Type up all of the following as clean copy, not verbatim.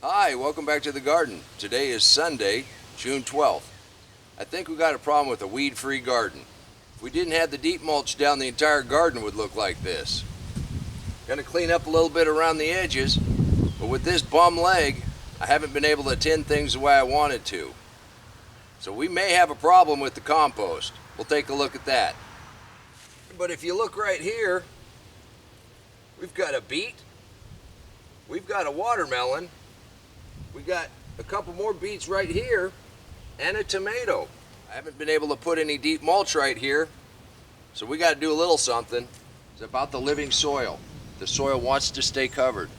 Hi, welcome back to the garden. Today is Sunday, June 12th. I think we got a problem with a weed-free garden. If we didn't have the deep mulch down, the entire garden would look like this. Gonna clean up a little bit around the edges, but with this bum leg, I haven't been able to tend things the way I wanted to. So we may have a problem with the compost. We'll take a look at that. But if you look right here, we've got a beet, we've got a watermelon, we got a couple more beets right here, and a tomato. I haven't been able to put any deep mulch right here, so we got to do a little something. It's about the living soil. The soil wants to stay covered.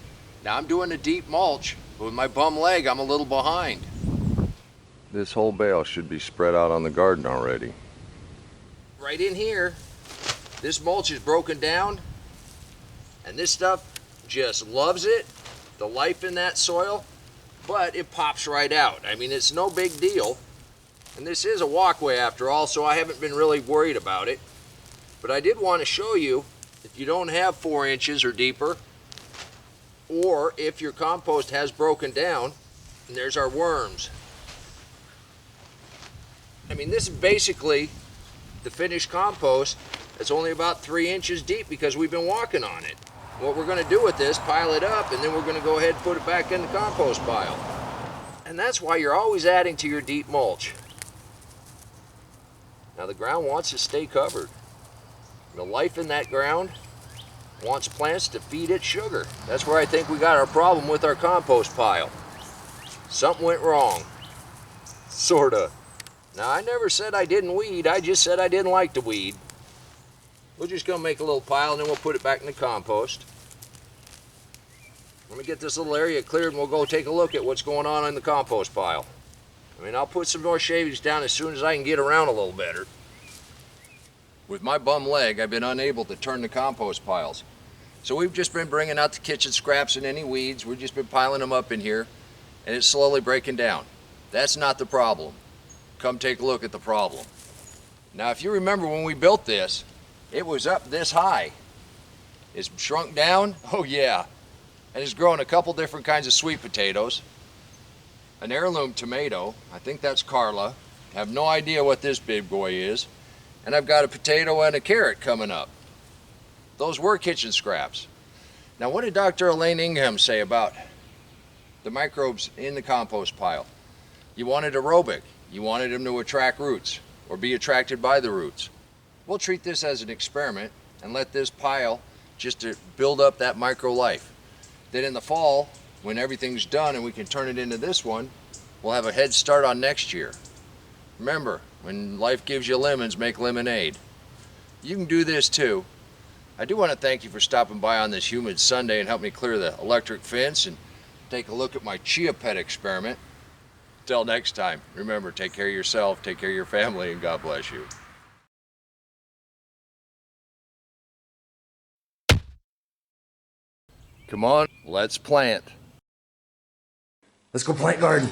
Now I'm doing a deep mulch, but with my bum leg, I'm a little behind. This whole bale should be spread out on the garden already. Right in here, this mulch is broken down, and this stuff just loves it, the life in that soil, but it pops right out. I mean, it's no big deal. And this is a walkway after all, so I haven't been really worried about it. But I did want to show you, if you don't have 4 inches or deeper, or if your compost has broken down, and there's our worms. I mean, this is basically the finished compost. It's only about 3 inches deep because we've been walking on it. What we're going to do with this, pile it up, and then we're going to go ahead and put it back in the compost pile. And that's why you're always adding to your deep mulch. Now the ground wants to stay covered. The life in that ground wants plants to feed it sugar. That's where I think we got our problem with our compost pile. Something went wrong. Sorta. Now I never said I didn't weed, I just said I didn't like to weed. We're just gonna make a little pile and then we'll put it back in the compost. Let me get this little area cleared and we'll go take a look at what's going on in the compost pile. I mean, I'll put some more shavings down as soon as I can get around a little better. With my bum leg, I've been unable to turn the compost piles. So we've just been bringing out the kitchen scraps and any weeds. We've just been piling them up in here and it's slowly breaking down. That's not the problem. Come take a look at the problem. Now, if you remember when we built this, it was up this high. It's shrunk down, oh yeah. And it's growing a couple different kinds of sweet potatoes. An heirloom tomato, I think that's Carla. I have no idea what this big boy is. And I've got a potato and a carrot coming up. Those were kitchen scraps. Now what did Dr. Elaine Ingham say about the microbes in the compost pile? You wanted aerobic. You wanted them to attract roots or be attracted by the roots. We'll treat this as an experiment and let this pile just to build up that micro life. Then in the fall, when everything's done and we can turn it into this one, we'll have a head start on next year. Remember, when life gives you lemons, make lemonade. You can do this too. I do want to thank you for stopping by on this humid Sunday and help me clear the electric fence and take a look at my chia pet experiment. Till next time, remember, take care of yourself, take care of your family, and God bless you. Come on, let's plant. Let's go plant garden.